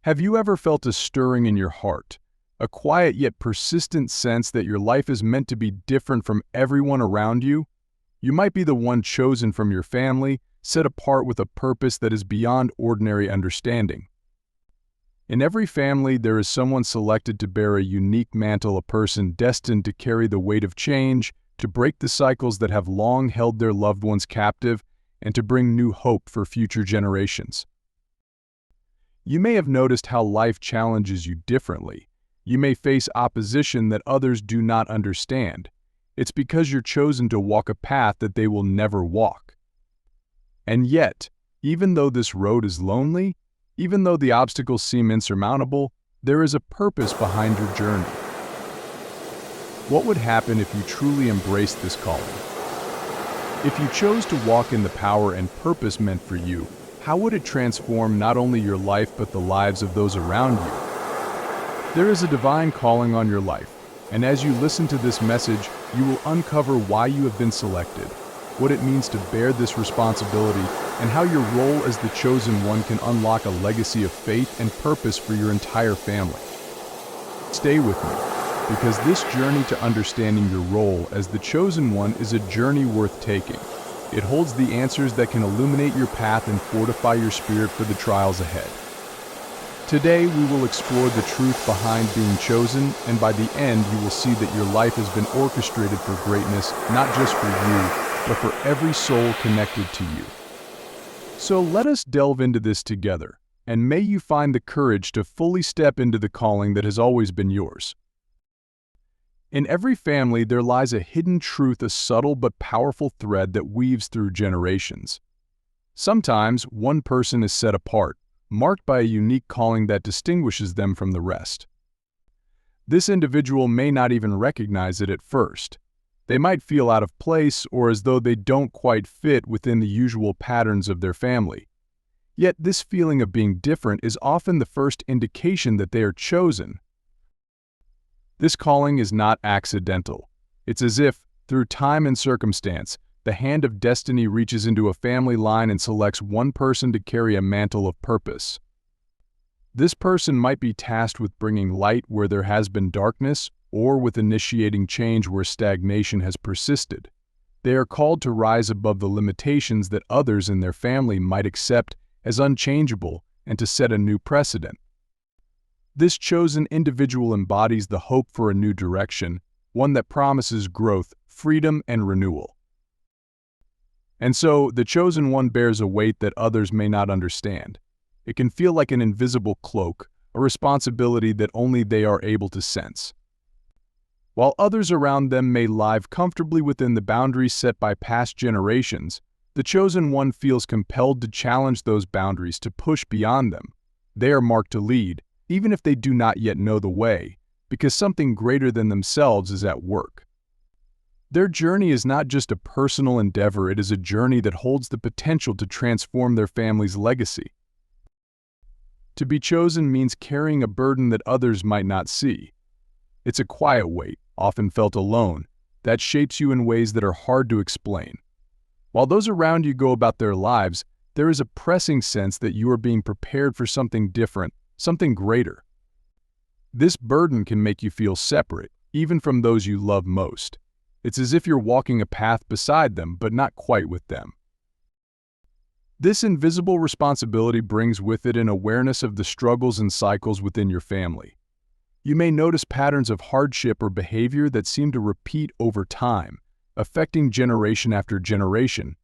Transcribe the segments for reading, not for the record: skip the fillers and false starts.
Have you ever felt a stirring in your heart, a quiet yet persistent sense that your life is meant to be different from everyone around you? You might be the one chosen from your family, set apart with a purpose that is beyond ordinary understanding. In every family, there is someone selected to bear a unique mantle, a person destined to carry the weight of change, to break the cycles that have long held their loved ones captive, and to bring new hope for future generations. You may have noticed how life challenges you differently. You may face opposition that others do not understand. It's because you're chosen to walk a path that they will never walk. And yet, even though this road is lonely, even though the obstacles seem insurmountable, there is a purpose behind your journey. What would happen if you truly embraced this calling? If you chose to walk in the power and purpose meant for you, how would it transform not only your life but the lives of those around you? There is a divine calling on your life, and as you listen to this message, you will uncover why you have been selected, what it means to bear this responsibility, and how your role as the chosen one can unlock a legacy of faith and purpose for your entire family. Stay with me, because this journey to understanding your role as the chosen one is a journey worth taking. It holds the answers that can illuminate your path and fortify your spirit for the trials ahead. Today, we will explore the truth behind being chosen, and by the end, you will see that your life has been orchestrated for greatness, not just for you, but for every soul connected to you. So let us delve into this together, and may you find the courage to fully step into the calling that has always been yours. In every family, there lies a hidden truth, a subtle but powerful thread that weaves through generations. Sometimes, one person is set apart, marked by a unique calling that distinguishes them from the rest. This individual may not even recognize it at first. They might feel out of place or as though they don't quite fit within the usual patterns of their family. Yet this feeling of being different is often the first indication that they are chosen. This calling is not accidental. It's as if, through time and circumstance, the hand of destiny reaches into a family line and selects one person to carry a mantle of purpose. This person might be tasked with bringing light where there has been darkness, or with initiating change where stagnation has persisted. They are called to rise above the limitations that others in their family might accept as unchangeable and to set a new precedent. This chosen individual embodies the hope for a new direction, one that promises growth, freedom, and renewal. And so, the chosen one bears a weight that others may not understand. It can feel like an invisible cloak, a responsibility that only they are able to sense. While others around them may live comfortably within the boundaries set by past generations, the chosen one feels compelled to challenge those boundaries, to push beyond them. They are marked to lead, even if they do not yet know the way, because something greater than themselves is at work. Their journey is not just a personal endeavor, it is a journey that holds the potential to transform their family's legacy. To be chosen means carrying a burden that others might not see. It's a quiet weight, often felt alone, that shapes you in ways that are hard to explain. While those around you go about their lives, there is a pressing sense that you are being prepared for something different, something greater. This burden can make you feel separate, even from those you love most. It's as if you're walking a path beside them, but not quite with them. This invisible responsibility brings with it an awareness of the struggles and cycles within your family. You may notice patterns of hardship or behavior that seem to repeat over time, affecting generation after generation.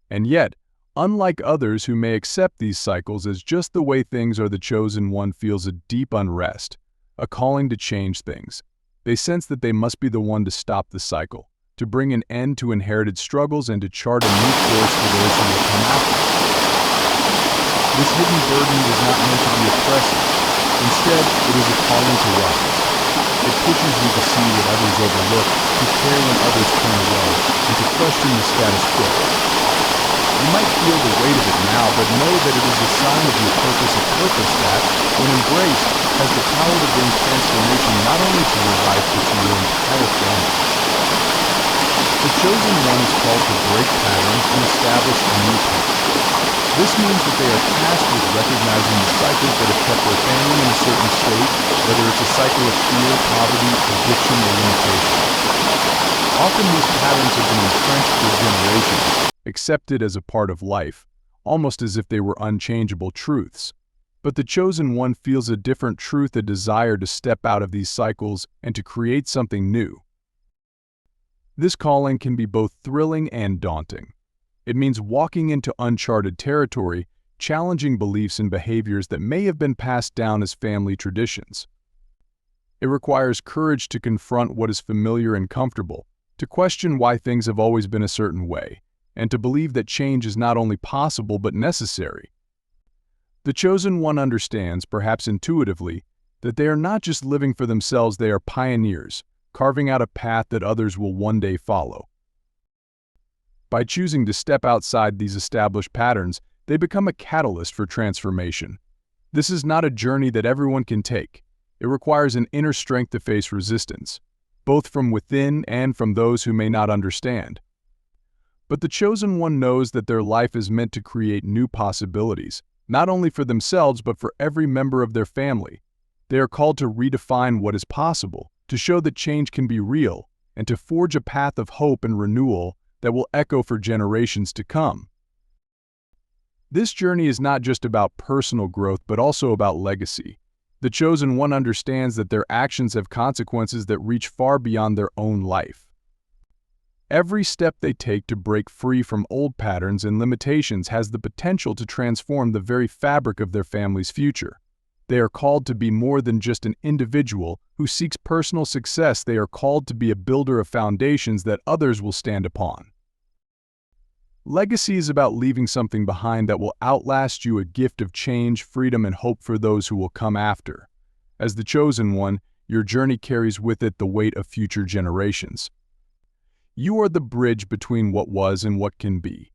And yet, unlike others who may accept these cycles as just the way things are, the chosen one feels a deep unrest, a calling to change things. They sense that they must be the one to stop the cycle, to bring an end to inherited struggles and to chart a new course for those who will come after. This hidden burden is not meant to be oppressive. Instead, it is a calling to rise. It pushes you to see what others overlook, to care when others turn away, and to question the status quo. You might feel the weight of it now, but know that it is a sign of your purpose, a purpose that, when embraced, has the power to bring transformation not only to your life, but to your entire family. The chosen one is called to break patterns and establish a new path. This means that they are tasked with recognizing the cycles that have kept their family in a certain state, whether it's a cycle of fear, poverty, addiction, or limitation. Often these patterns have been entrenched for generations, accepted as a part of life, almost as if they were unchangeable truths. But the chosen one feels a different truth, a desire to step out of these cycles and to create something new. This calling can be both thrilling and daunting. It means walking into uncharted territory, challenging beliefs and behaviors that may have been passed down as family traditions. It requires courage to confront what is familiar and comfortable, to question why things have always been a certain way, and to believe that change is not only possible but necessary. The chosen one understands, perhaps intuitively, that they are not just living for themselves, they are pioneers, carving out a path that others will one day follow. By choosing to step outside these established patterns, they become a catalyst for transformation. This is not a journey that everyone can take. It requires an inner strength to face resistance, both from within and from those who may not understand. But the chosen one knows that their life is meant to create new possibilities, not only for themselves but for every member of their family. They are called to redefine what is possible, to show that change can be real, and to forge a path of hope and renewal that will echo for generations to come. This journey is not just about personal growth but also about legacy. The chosen one understands that their actions have consequences that reach far beyond their own life. Every step they take to break free from old patterns and limitations has the potential to transform the very fabric of their family's future. They are called to be more than just an individual who seeks personal success. They are called to be a builder of foundations that others will stand upon. Legacy is about leaving something behind that will outlast you, a gift of change, freedom, and hope for those who will come after. As the chosen one, your journey carries with it the weight of future generations. You are the bridge between what was and what can be.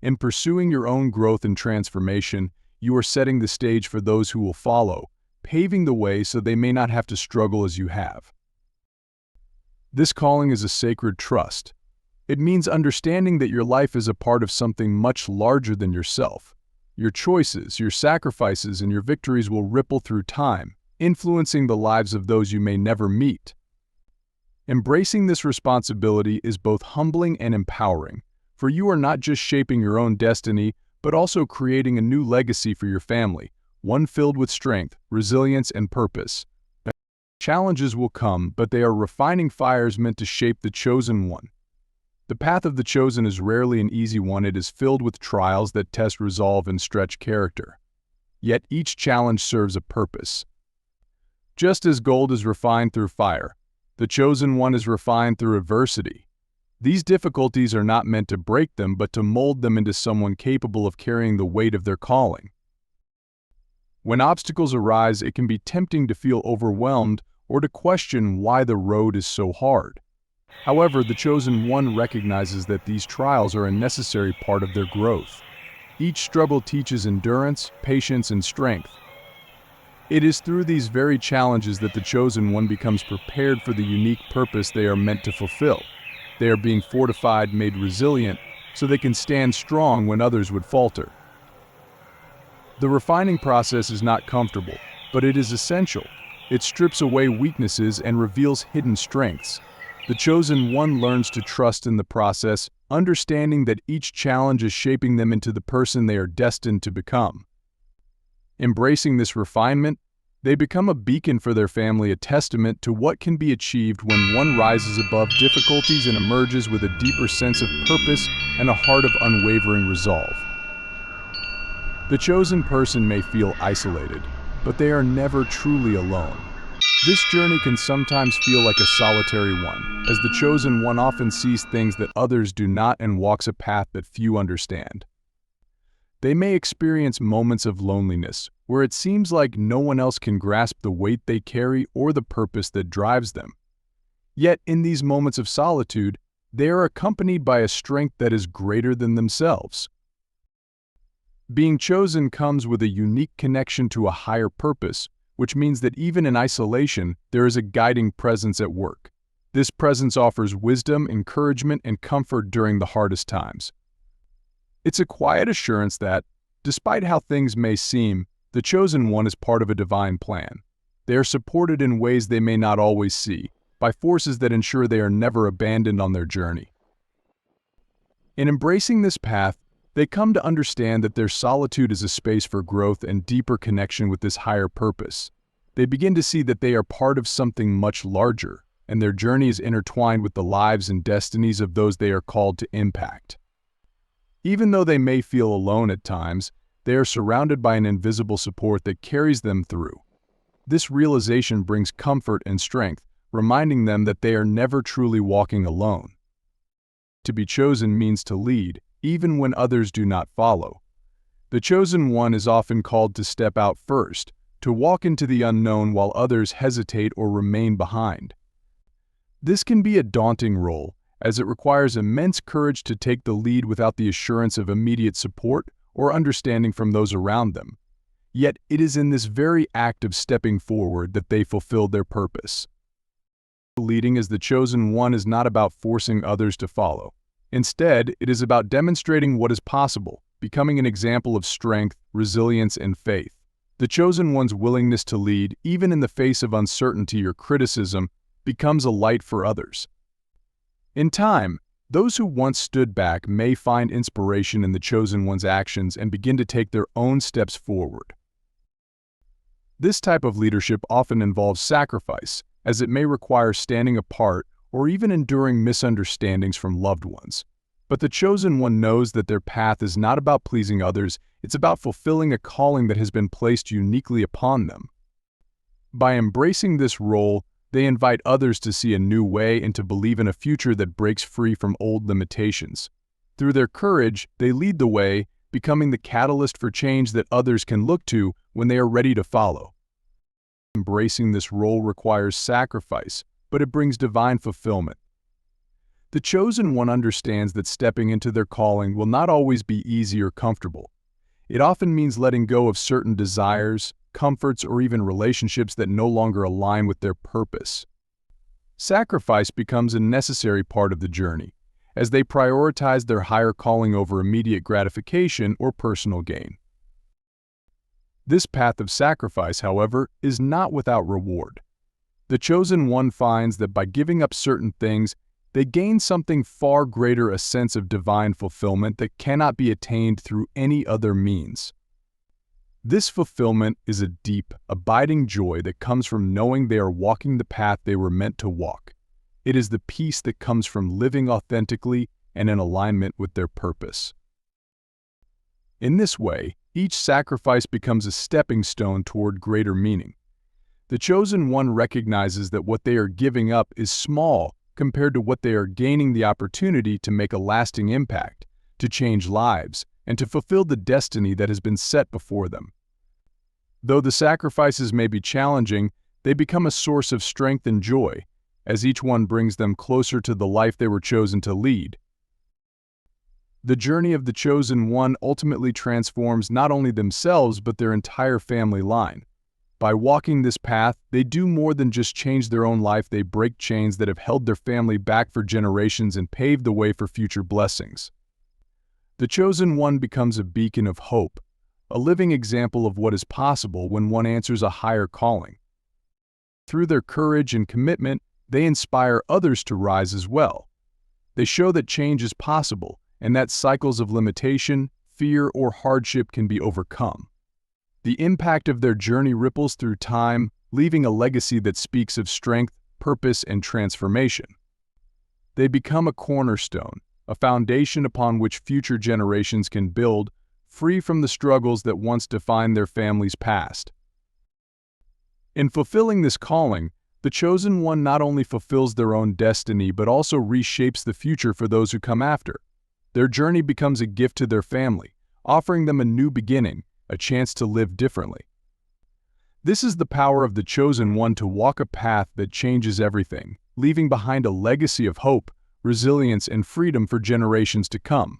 In pursuing your own growth and transformation, you are setting the stage for those who will follow, paving the way so they may not have to struggle as you have. This calling is a sacred trust. It means understanding that your life is a part of something much larger than yourself. Your choices, your sacrifices, and your victories will ripple through time, influencing the lives of those you may never meet. Embracing this responsibility is both humbling and empowering, for you are not just shaping your own destiny, but also creating a new legacy for your family, one filled with strength, resilience, and purpose. Challenges will come, but they are refining fires meant to shape the chosen one. The path of the chosen is rarely an easy one. It is filled with trials that test resolve and stretch character. Yet each challenge serves a purpose. Just as gold is refined through fire, the chosen one is refined through adversity. These difficulties are not meant to break them, but to mold them into someone capable of carrying the weight of their calling. When obstacles arise, it can be tempting to feel overwhelmed or to question why the road is so hard. However, the chosen one recognizes that these trials are a necessary part of their growth. Each struggle teaches endurance, patience, and strength. It is through these very challenges that the chosen one becomes prepared for the unique purpose they are meant to fulfill. They are being fortified, made resilient, so they can stand strong when others would falter. The refining process is not comfortable, but it is essential. It strips away weaknesses and reveals hidden strengths. The chosen one learns to trust in the process, understanding that each challenge is shaping them into the person they are destined to become. Embracing this refinement, they become a beacon for their family, a testament to what can be achieved when one rises above difficulties and emerges with a deeper sense of purpose and a heart of unwavering resolve. The chosen person may feel isolated, but they are never truly alone. This journey can sometimes feel like a solitary one, as the chosen one often sees things that others do not and walks a path that few understand. They may experience moments of loneliness, where it seems like no one else can grasp the weight they carry or the purpose that drives them. Yet, in these moments of solitude, they are accompanied by a strength that is greater than themselves. Being chosen comes with a unique connection to a higher purpose, which means that even in isolation, there is a guiding presence at work. This presence offers wisdom, encouragement, and comfort during the hardest times. It's a quiet assurance that, despite how things may seem, the chosen one is part of a divine plan. They are supported in ways they may not always see, by forces that ensure they are never abandoned on their journey. In embracing this path, they come to understand that their solitude is a space for growth and deeper connection with this higher purpose. They begin to see that they are part of something much larger, and their journey is intertwined with the lives and destinies of those they are called to impact. Even though they may feel alone at times, they are surrounded by an invisible support that carries them through. This realization brings comfort and strength, reminding them that they are never truly walking alone. To be chosen means to lead, even when others do not follow. The chosen one is often called to step out first, to walk into the unknown while others hesitate or remain behind. This can be a daunting role, as it requires immense courage to take the lead without the assurance of immediate support or understanding from those around them. Yet it is in this very act of stepping forward that they fulfill their purpose. Leading as the chosen one is not about forcing others to follow. Instead, it is about demonstrating what is possible, becoming an example of strength, resilience, and faith. The chosen one's willingness to lead, even in the face of uncertainty or criticism, becomes a light for others. In time, those who once stood back may find inspiration in the chosen one's actions and begin to take their own steps forward. This type of leadership often involves sacrifice, as it may require standing apart or even enduring misunderstandings from loved ones. But the chosen one knows that their path is not about pleasing others, it's about fulfilling a calling that has been placed uniquely upon them. By embracing this role, they invite others to see a new way and to believe in a future that breaks free from old limitations. Through their courage, they lead the way, becoming the catalyst for change that others can look to when they are ready to follow. Embracing this role requires sacrifice, but it brings divine fulfillment. The chosen one understands that stepping into their calling will not always be easy or comfortable. It often means letting go of certain desires, comforts, or even relationships that no longer align with their purpose. Sacrifice becomes a necessary part of the journey, as they prioritize their higher calling over immediate gratification or personal gain. This path of sacrifice, however, is not without reward. The chosen one finds that by giving up certain things, they gain something far greater, a sense of divine fulfillment that cannot be attained through any other means. This fulfillment is a deep, abiding joy that comes from knowing they are walking the path they were meant to walk. It is the peace that comes from living authentically and in alignment with their purpose. In this way, each sacrifice becomes a stepping stone toward greater meaning. The chosen one recognizes that what they are giving up is small compared to what they are gaining, the opportunity to make a lasting impact, to change lives, and to fulfill the destiny that has been set before them. Though the sacrifices may be challenging, they become a source of strength and joy, as each one brings them closer to the life they were chosen to lead. The journey of the chosen one ultimately transforms not only themselves but their entire family line. By walking this path, they do more than just change their own life, they break chains that have held their family back for generations and pave the way for future blessings. The chosen one becomes a beacon of hope, a living example of what is possible when one answers a higher calling. Through their courage and commitment, they inspire others to rise as well. They show that change is possible and that cycles of limitation, fear, or hardship can be overcome. The impact of their journey ripples through time, leaving a legacy that speaks of strength, purpose, and transformation. They become a cornerstone, a foundation upon which future generations can build, free from the struggles that once defined their family's past. In fulfilling this calling, the chosen one not only fulfills their own destiny but also reshapes the future for those who come after. Their journey becomes a gift to their family, offering them a new beginning, a chance to live differently. This is the power of the chosen one to walk a path that changes everything, leaving behind a legacy of hope, resilience, and freedom for generations to come.